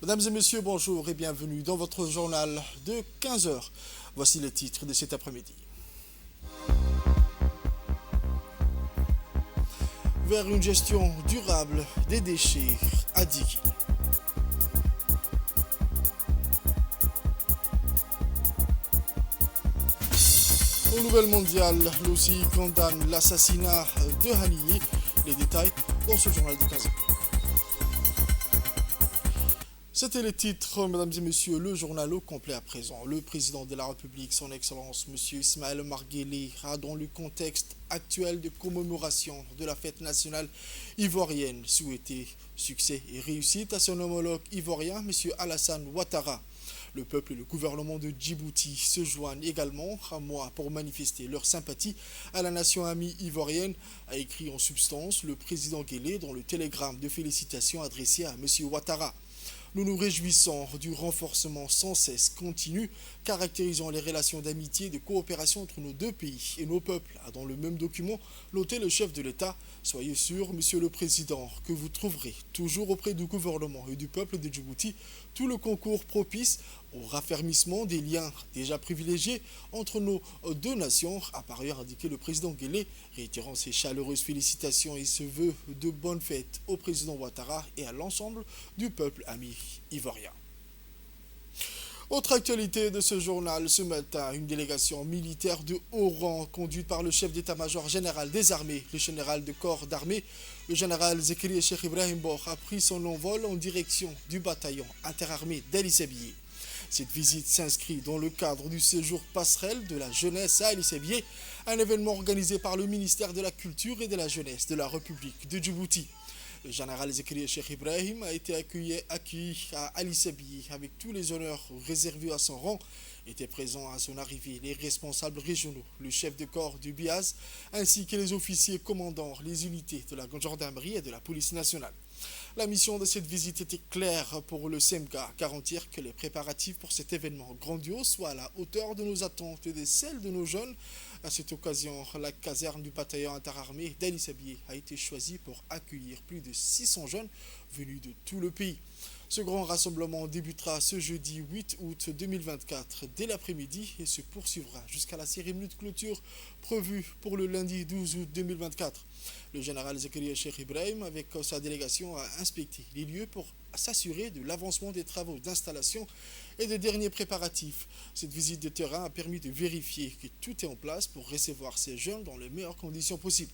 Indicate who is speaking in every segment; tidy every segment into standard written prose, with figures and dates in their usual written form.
Speaker 1: Mesdames et messieurs, bonjour et bienvenue dans votre journal de 15 heures. Voici les titres de cet après-midi. Vers une gestion durable des déchets à Diki. Au Nouvel Mondial, l'OCI condamne l'assassinat de Haniyeh. Les détails dans ce journal de 15 heures. C'était les titres, mesdames et messieurs, le journal au complet à présent. Le président de la République, son Excellence, M. Ismaël Omar Guelleh, a dans le contexte actuel de commémoration de la fête nationale ivoirienne souhaité succès et réussite à son homologue ivoirien, M. Alassane Ouattara. Le peuple et le gouvernement de Djibouti se joignent également à moi pour manifester leur sympathie à la nation amie ivoirienne, a écrit en substance le président Guelleh dans le télégramme de félicitations adressé à M. Ouattara. Nous nous réjouissons du renforcement sans cesse continu caractérisant les relations d'amitié et de coopération entre nos deux pays et nos peuples, a dans le même document noté le chef de l'État. Soyez sûr, Monsieur le Président, que vous trouverez toujours auprès du gouvernement et du peuple de Djibouti tout le concours propice au raffermissement des liens déjà privilégiés entre nos deux nations, a par ailleurs indiqué le président Guelleh, réitérant ses chaleureuses félicitations et se veut de bonnes fêtes au président Ouattara et à l'ensemble du peuple ami ivoirien. Autre actualité de ce journal, ce matin, une délégation militaire de haut rang conduite par le chef d'état-major général des armées, le général de corps d'armée, le général Zekriye Cheikh Ibrahim Bor, a pris son envol en direction du bataillon interarmé d'El Issabié. Cette visite s'inscrit dans le cadre du séjour passerelle de la jeunesse à El Issabié, un événement organisé par le ministère de la Culture et de la Jeunesse de la République de Djibouti. Le général Zekriye Cheikh Ibrahim a été accueilli à El Issabié avec tous les honneurs réservés à son rang. Étaient présents à son arrivée les responsables régionaux, le chef de corps du BIAS, ainsi que les officiers commandant les unités de la gendarmerie et de la police nationale. La mission de cette visite était claire pour le SEMGA, garantir que les préparatifs pour cet événement grandiose soient à la hauteur de nos attentes et de celles de nos jeunes. À cette occasion, la caserne du bataillon interarmé d'El Issabié a été choisie pour accueillir plus de 600 jeunes venus de tout le pays. Ce grand rassemblement débutera ce jeudi 8 août 2024 dès l'après-midi et se poursuivra jusqu'à la cérémonie de clôture prévue pour le lundi 12 août 2024. Le général Zekriye Cheikh Ibrahim, avec sa délégation, a inspecté les lieux pour s'assurer de l'avancement des travaux d'installation et des derniers préparatifs. Cette visite de terrain a permis de vérifier que tout est en place pour recevoir ces jeunes dans les meilleures conditions possibles.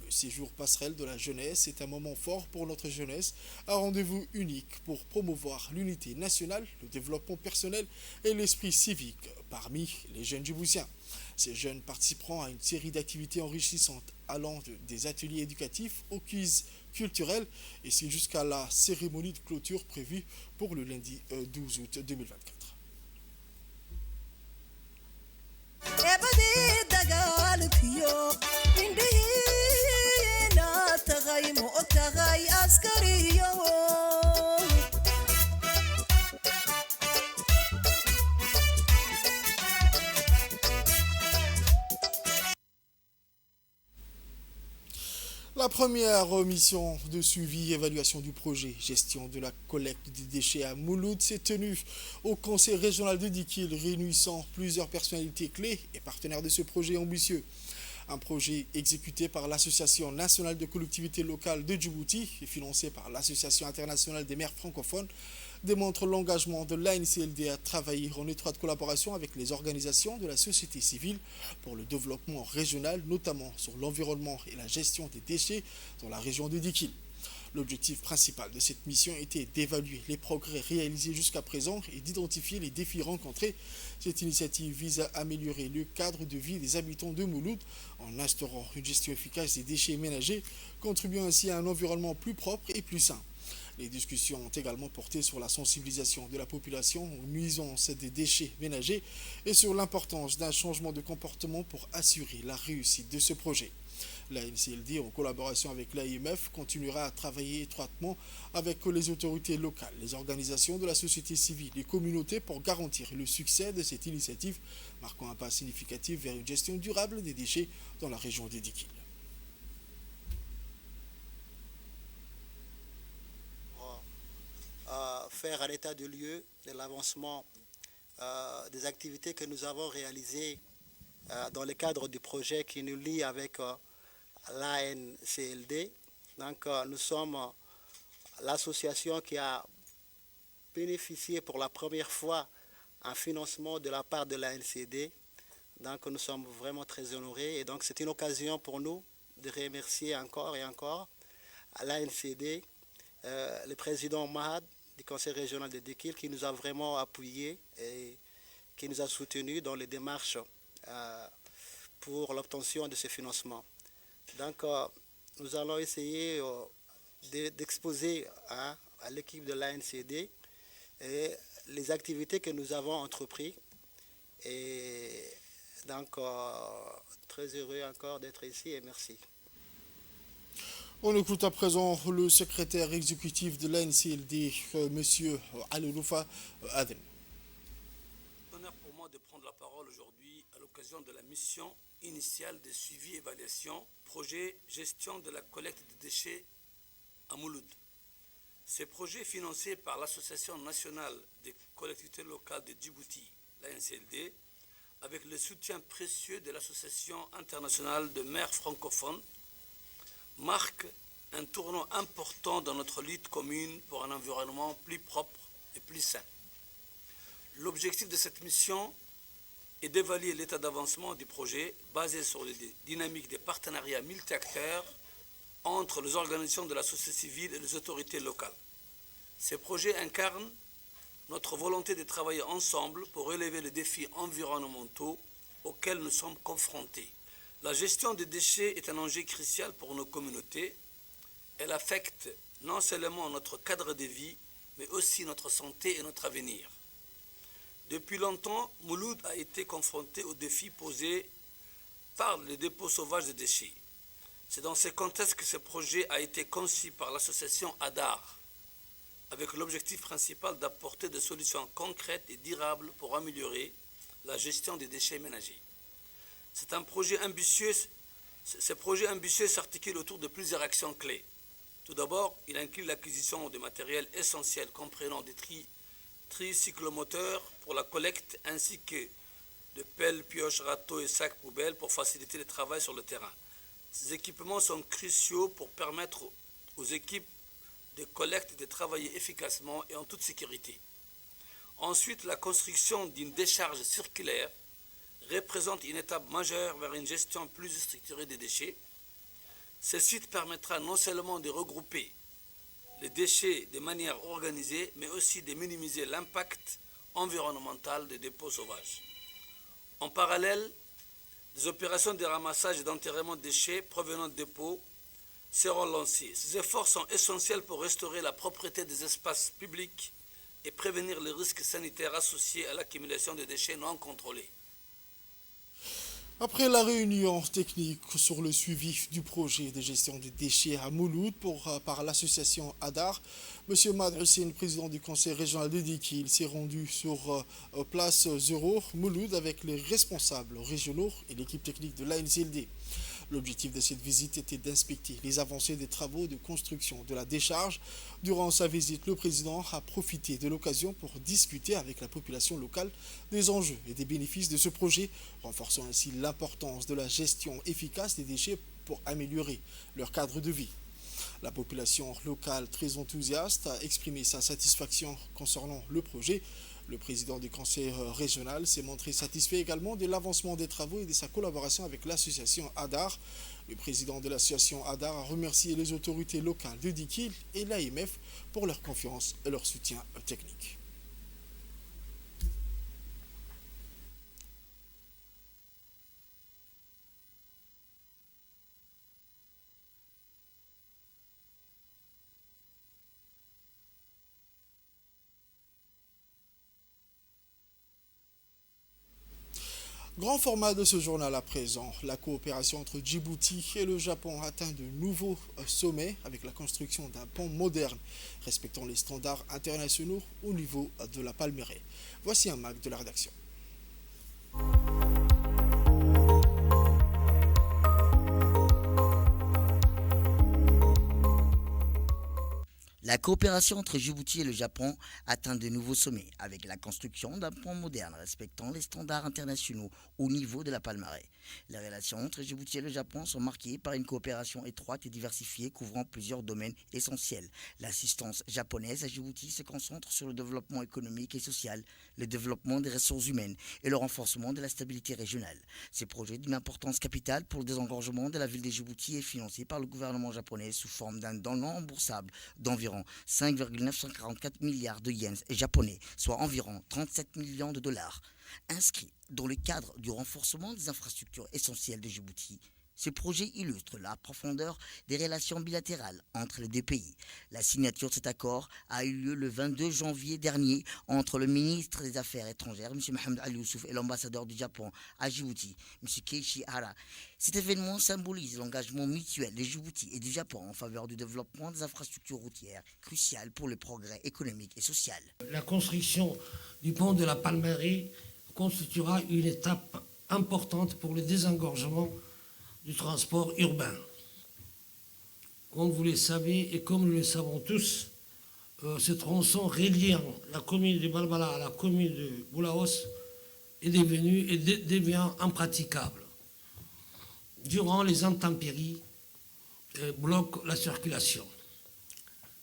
Speaker 1: Le séjour passerelle de la jeunesse est un moment fort pour notre jeunesse, un rendez-vous unique pour promouvoir l'unité nationale, le développement personnel et l'esprit civique parmi les jeunes djiboutiens. Ces jeunes participeront à une série d'activités enrichissantes allant des ateliers éducatifs aux quiz culturels et c'est jusqu'à la cérémonie de clôture prévue pour le lundi 12 août 2024. La première mission de suivi et évaluation du projet gestion de la collecte des déchets à Mouloud s'est tenue au conseil régional de Dikil, réunissant plusieurs personnalités clés et partenaires de ce projet ambitieux. Un projet exécuté par l'Association nationale de collectivités locales de Djibouti et financé par l'Association internationale des maires francophones démontre l'engagement de l'ANCLD à travailler en étroite collaboration avec les organisations de la société civile pour le développement régional, notamment sur l'environnement et la gestion des déchets dans la région de Dikil. L'objectif principal de cette mission était d'évaluer les progrès réalisés jusqu'à présent et d'identifier les défis rencontrés. Cette initiative vise à améliorer le cadre de vie des habitants de Mouloud en instaurant une gestion efficace des déchets ménagers, contribuant ainsi à un environnement plus propre et plus sain. Les discussions ont également porté sur la sensibilisation de la population aux nuisances des déchets ménagers et sur l'importance d'un changement de comportement pour assurer la réussite de ce projet. La NCLD, en collaboration avec l'AIMF, continuera à travailler étroitement avec les autorités locales, les organisations de la société civile et les communautés pour garantir le succès de cette initiative, marquant un pas significatif vers une gestion durable des déchets dans la région des Dikil.
Speaker 2: faire un état de lieu de l'avancement des activités que nous avons réalisées dans le cadre du projet qui nous lie avec l'ANCLD. Donc nous sommes l'association qui a bénéficié pour la première fois un financement de la part de l'ANCD. Donc nous sommes vraiment très honorés et donc c'est une occasion pour nous de remercier encore et encore à l'ANCD, le président Mahad du conseil régional de Dekil qui nous a vraiment appuyés et qui nous a soutenus dans les démarches pour l'obtention de ce financement. Donc nous allons essayer d'exposer à l'équipe de l'ANCD les activités que nous avons entreprises. Et donc, très heureux encore d'être ici et merci.
Speaker 1: On écoute à présent le secrétaire exécutif de l'ANCLD, M. Alouloufa Aden.
Speaker 3: C'est un honneur pour moi de prendre la parole aujourd'hui à l'occasion de la mission initiale de suivi et évaluation, projet gestion de la collecte des déchets à Mouloud. Ce projet financé par l'Association nationale des collectivités locales de Djibouti, l'ANCLD, avec le soutien précieux de l'Association internationale de maires francophones, marque un tournant important dans notre lutte commune pour un environnement plus propre et plus sain. L'objectif de cette mission est d'évaluer l'état d'avancement du projet basé sur les dynamiques des partenariats multi-acteurs entre les organisations de la société civile et les autorités locales. Ces projets incarnent notre volonté de travailler ensemble pour relever les défis environnementaux auxquels nous sommes confrontés. La gestion des déchets est un enjeu crucial pour nos communautés. Elle affecte non seulement notre cadre de vie, mais aussi notre santé et notre avenir. Depuis longtemps, Mouloud a été confronté aux défis posés par les dépôts sauvages de déchets. C'est dans ce contexte que ce projet a été conçu par l'association ADAR, avec l'objectif principal d'apporter des solutions concrètes et durables pour améliorer la gestion des déchets ménagers. C'est un projet ambitieux. Ce projet ambitieux s'articule autour de plusieurs actions clés. Tout d'abord, il inclut l'acquisition de matériel essentiel comprenant des tricyclomoteurs pour la collecte ainsi que de pelles, pioches, râteaux et sacs poubelles pour faciliter le travail sur le terrain. Ces équipements sont cruciaux pour permettre aux équipes de collecte de travailler efficacement et en toute sécurité. Ensuite, la construction d'une décharge circulaire représente une étape majeure vers une gestion plus structurée des déchets. Ce site permettra non seulement de regrouper les déchets de manière organisée, mais aussi de minimiser l'impact environnemental des dépôts sauvages. En parallèle, des opérations de ramassage et d'enterrement de déchets provenant de dépôts seront lancées. Ces efforts sont essentiels pour restaurer la propriété des espaces publics et prévenir les risques sanitaires associés à l'accumulation de déchets non contrôlés.
Speaker 1: Après la réunion technique sur le suivi du projet de gestion des déchets à Mouloud par l'association ADAR, M. Madrissine, président du conseil régional de Dekil, s'est rendu sur place 0 Mouloud avec les responsables régionaux et l'équipe technique de l'ANCLD. L'objectif de cette visite était d'inspecter les avancées des travaux de construction de la décharge. Durant sa visite, le président a profité de l'occasion pour discuter avec la population locale des enjeux et des bénéfices de ce projet, renforçant ainsi l'importance de la gestion efficace des déchets pour améliorer leur cadre de vie. La population locale, très enthousiaste, a exprimé sa satisfaction concernant le projet. Le président du conseil régional s'est montré satisfait également de l'avancement des travaux et de sa collaboration avec l'association ADAR. Le président de l'association ADAR a remercié les autorités locales de Dekil et l'AMF pour leur confiance et leur soutien technique. Grand format de ce journal à présent, la coopération entre Djibouti et le Japon atteint de nouveaux sommets avec la construction d'un pont moderne respectant les standards internationaux au niveau de la Palmeraie. Voici un mag de la rédaction.
Speaker 4: La coopération entre Djibouti et le Japon atteint de nouveaux sommets avec la construction d'un pont moderne respectant les standards internationaux au niveau de la Palmeraie. Les relations entre Djibouti et le Japon sont marquées par une coopération étroite et diversifiée couvrant plusieurs domaines essentiels. L'assistance japonaise à Djibouti se concentre sur le développement économique et social, le développement des ressources humaines et le renforcement de la stabilité régionale. Ces projets d'une importance capitale pour le désengorgement de la ville de Djibouti est financé par le gouvernement japonais sous forme d'un don non remboursable d'environ 5,944 milliards de yens japonais, soit environ 37 millions de dollars, inscrits dans le cadre du renforcement des infrastructures essentielles de Djibouti. Ce projet illustre la profondeur des relations bilatérales entre les deux pays. La signature de cet accord a eu lieu le 22 janvier dernier entre le ministre des Affaires étrangères, M. Mohamed Ali Youssouf, et l'ambassadeur du Japon à Djibouti, M. Keiichi Hara. Cet événement symbolise l'engagement mutuel de Djibouti et du Japon en faveur du développement des infrastructures routières, cruciales pour le progrès économique et social.
Speaker 5: La construction du pont de la Palmeraie constituera une étape importante pour le désengorgement du transport urbain. Comme vous le savez et comme nous le savons tous, ce tronçon reliant la commune de Balbala à la commune de Boulaos est devenu et devient impraticable. Durant les intempéries, bloque la circulation.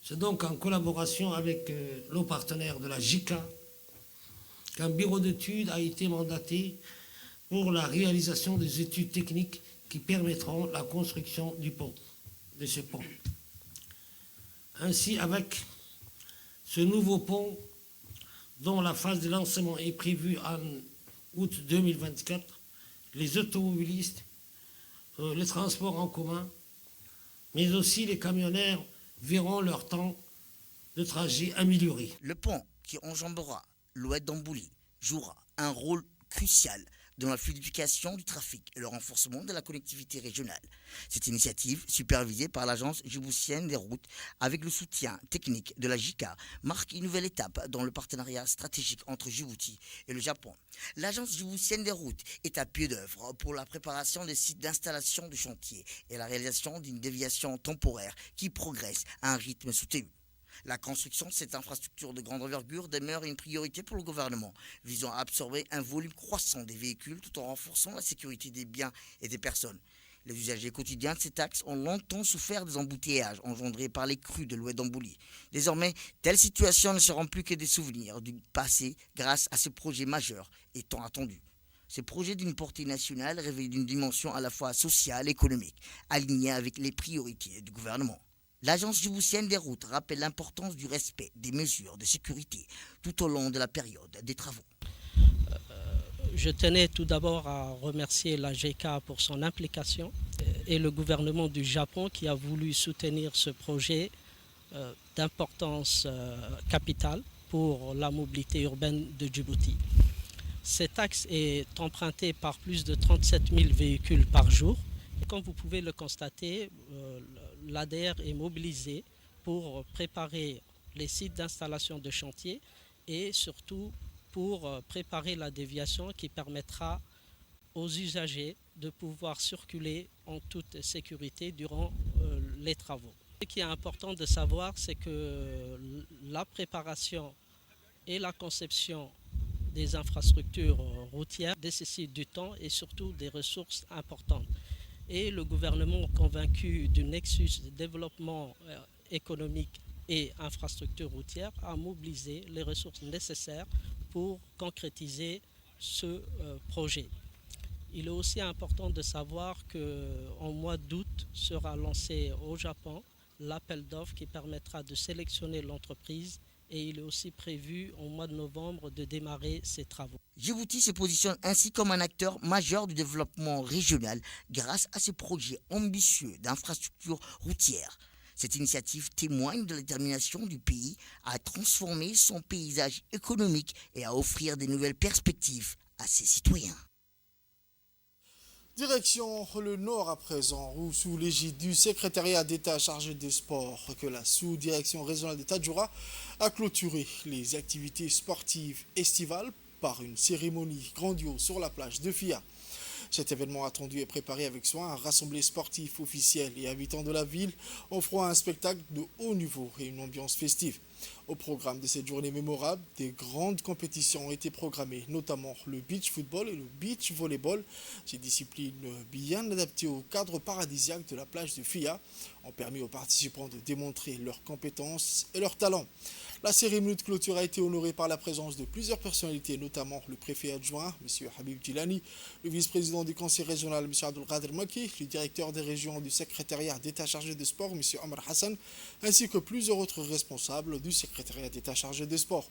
Speaker 5: C'est donc en collaboration avec nos partenaires de la JICA qu'un bureau d'études a été mandaté pour la réalisation des études techniques qui permettront la construction de ce pont. Ainsi, avec ce nouveau pont, dont la phase de lancement est prévue en août 2024, les automobilistes, les transports en commun, mais aussi les camionneurs verront leur temps de trajet amélioré.
Speaker 4: Le pont qui enjambera l'oued d'Ambouli jouera un rôle crucial dans la fluidification du trafic et le renforcement de la connectivité régionale. Cette initiative, supervisée par l'Agence djiboutienne des routes avec le soutien technique de la JICA, marque une nouvelle étape dans le partenariat stratégique entre Djibouti et le Japon. L'Agence djiboutienne des routes est à pied d'œuvre pour la préparation des sites d'installation de chantier et la réalisation d'une déviation temporaire qui progresse à un rythme soutenu. La construction de cette infrastructure de grande envergure demeure une priorité pour le gouvernement, visant à absorber un volume croissant des véhicules tout en renforçant la sécurité des biens et des personnes. Les usagers quotidiens de cet axe ont longtemps souffert des embouteillages engendrés par les crues de l'oued d'Ambouli. Désormais, telles situations ne seront plus que des souvenirs du passé grâce à ce projet majeur et tant attendu. Ce projet d'une portée nationale révèle une dimension à la fois sociale et économique, alignée avec les priorités du gouvernement. L'Agence djiboutienne des routes rappelle l'importance du respect des mesures de sécurité tout au long de la période des travaux.
Speaker 6: Je tenais tout d'abord à remercier la JICA pour son implication et le gouvernement du Japon qui a voulu soutenir ce projet d'importance capitale pour la mobilité urbaine de Djibouti. Cet axe est emprunté par plus de 37 000 véhicules par jour. Et comme vous pouvez le constater, l'ADR est mobilisé pour préparer les sites d'installation de chantier et surtout pour préparer la déviation qui permettra aux usagers de pouvoir circuler en toute sécurité durant les travaux. Ce qui est important de savoir, c'est que la préparation et la conception des infrastructures routières nécessitent du temps et surtout des ressources importantes. Et le gouvernement convaincu du nexus de développement économique et infrastructure routière a mobilisé les ressources nécessaires pour concrétiser ce projet. Il est aussi important de savoir qu'en mois d'août sera lancé au Japon l'appel d'offres qui permettra de sélectionner l'entreprise et il est aussi prévu au mois de novembre de démarrer ces travaux.
Speaker 4: Djibouti se positionne ainsi comme un acteur majeur du développement régional grâce à ce projet ambitieux d'infrastructures routières. Cette initiative témoigne de la détermination du pays à transformer son paysage économique et à offrir de nouvelles perspectives à ses citoyens.
Speaker 1: Direction le Nord à présent, où sous l'égide du secrétariat d'État chargé des sports, que la sous-direction régionale d'État Tadjoura a clôturé les activités sportives estivales par une cérémonie grandiose sur la plage de Fia. Cet événement attendu est préparé avec soin, un rassemblé sportif officiel et habitants de la ville offrant un spectacle de haut niveau et une ambiance festive. Au programme de cette journée mémorable, des grandes compétitions ont été programmées, notamment le beach football et le beach volleyball. Ces disciplines bien adaptées au cadre paradisiaque de la plage de Fia ont permis aux participants de démontrer leurs compétences et leurs talents. La cérémonie de clôture a été honorée par la présence de plusieurs personnalités, notamment le préfet adjoint, M. Habib Djilani, le vice-président du conseil régional, M. Abdelkader Maki, le directeur des régions du secrétariat d'État chargé des sports, M. Omar Hassan, ainsi que plusieurs autres responsables du secrétariat d'État chargé des sports.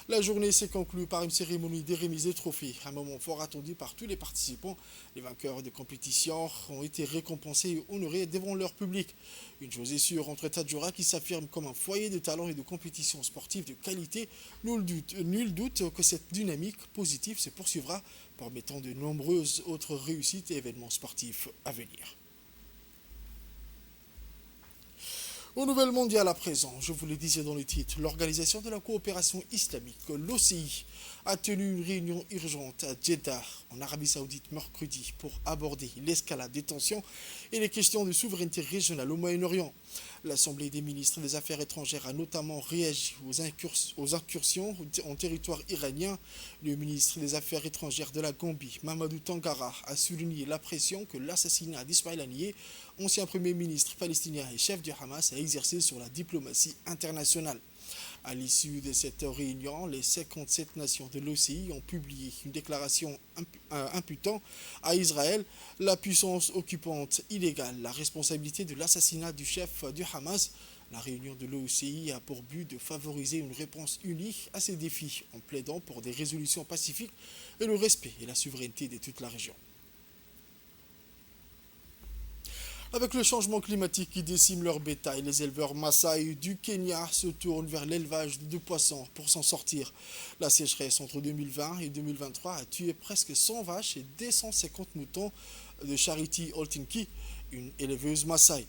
Speaker 1: La journée s'est conclue par une cérémonie des remises des trophées, un moment fort attendu par tous les participants. Les vainqueurs des compétitions ont été récompensés et honorés devant leur public. Une chose est sûre, entre Tadjoura qui s'affirme comme un foyer de talent et de compétition sportive de qualité, nul doute que cette dynamique positive se poursuivra, permettant de nombreuses autres réussites et événements sportifs à venir. Aux nouvelles mondiales à présent, je vous le disais dans le titre, l'Organisation de la coopération islamique, l'OCI, a tenu une réunion urgente à Jeddah, en Arabie Saoudite, mercredi, pour aborder l'escalade des tensions et les questions de souveraineté régionale au Moyen-Orient. L'Assemblée des ministres des Affaires étrangères a notamment réagi aux incursions en territoire iranien. Le ministre des Affaires étrangères de la Gambie, Mamadou Tangara, a souligné la pression que l'assassinat d'Ismail Haniyeh, ancien premier ministre palestinien et chef du Hamas, a exercé sur la diplomatie internationale. À l'issue de cette réunion, les 57 nations de l'OCI ont publié une déclaration imputant à Israël, la puissance occupante illégale, la responsabilité de l'assassinat du chef du Hamas. La réunion de l'OCI a pour but de favoriser une réponse unie à ces défis en plaidant pour des résolutions pacifiques et le respect et la souveraineté de toute la région. Avec le changement climatique qui décime leur bétail, les éleveurs Maasai du Kenya se tournent vers l'élevage de poissons pour s'en sortir. La sécheresse entre 2020 et 2023 a tué presque 100 vaches et 250 moutons de Charity Oltinki, une éleveuse Maasai.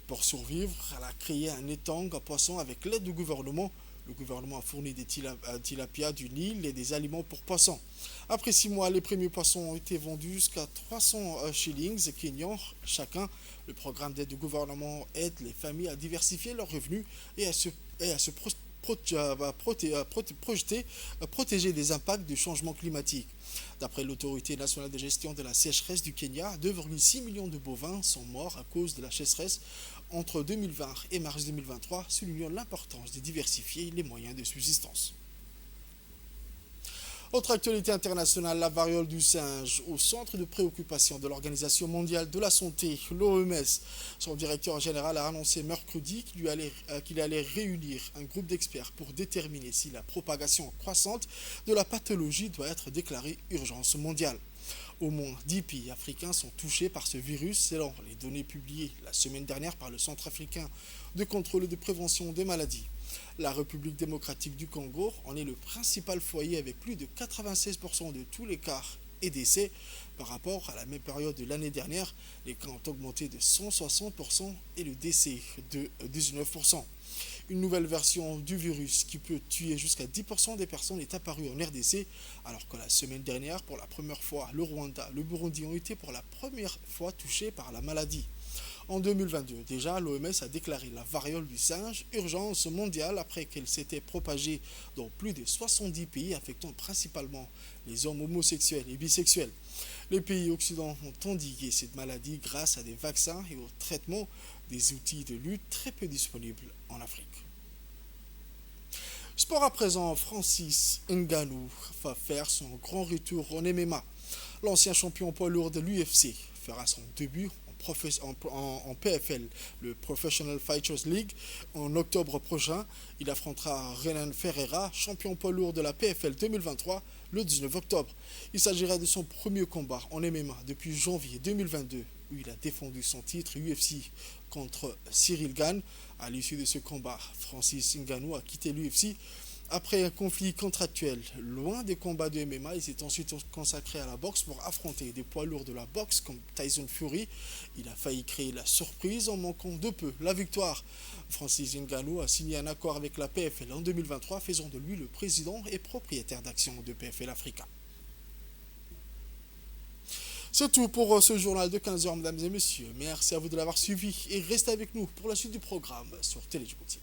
Speaker 1: Pour survivre, elle a créé un étang à poissons avec l'aide du gouvernement. Le gouvernement a fourni des tilapias du Nil et des aliments pour poissons. Après 6 mois, les premiers poissons ont été vendus jusqu'à 300 shillings kenyans chacun. Le programme d'aide du gouvernement aide les familles à diversifier leurs revenus et à se protéger des impacts du changement climatique. D'après l'autorité nationale de gestion de la sécheresse du Kenya, 2,6 millions de bovins sont morts à cause de la sécheresse entre 2020 et mars 2023, soulignant l'importance de diversifier les moyens de subsistance. Autre actualité internationale, la variole du singe au centre de préoccupation de l'Organisation mondiale de la santé, l'OMS. Son directeur général a annoncé mercredi qu'il allait réunir un groupe d'experts pour déterminer si la propagation croissante de la pathologie doit être déclarée urgence mondiale. Au moins 10 pays africains sont touchés par ce virus, selon les données publiées la semaine dernière par le Centre africain de contrôle et de prévention des maladies. La République démocratique du Congo en est le principal foyer avec plus de 96% de tous les cas et décès. Par rapport à la même période de l'année dernière, les cas ont augmenté de 160% et le décès de 19%. Une nouvelle version du virus qui peut tuer jusqu'à 10% des personnes est apparue en RDC, alors que la semaine dernière, pour la première fois, le Rwanda, le Burundi ont été pour la première fois touchés par la maladie. En 2022, déjà, l'OMS a déclaré la variole du singe urgence mondiale après qu'elle s'était propagée dans plus de 70 pays, affectant principalement les hommes homosexuels et bisexuels. Les pays occidentaux ont endigué cette maladie grâce à des vaccins et au traitement, des outils de lutte très peu disponibles en Afrique. Sport à présent, Francis Ngannou va faire son grand retour en MMA. L'ancien champion poids lourd de l'UFC fera son début en PFL, le Professional Fighters League, en octobre prochain. Il affrontera Renan Ferreira, champion poids lourd de la PFL 2023, le 19 octobre. Il s'agira de son premier combat en MMA depuis janvier 2022, où il a défendu son titre UFC contre Cyril Gane. À l'issue de ce combat, Francis Ngannou a quitté l'UFC après un conflit contractuel. Loin des combats de MMA, il s'est ensuite consacré à la boxe pour affronter des poids lourds de la boxe comme Tyson Fury. Il a failli créer la surprise en manquant de peu la victoire. Francis Ngannou a signé un accord avec la PFL en 2023, faisant de lui le président et propriétaire d'actions de PFL Africa. C'est tout pour ce journal de 15 heures, mesdames et messieurs. Merci à vous de l'avoir suivi et restez avec nous pour la suite du programme sur Télé Djibouti.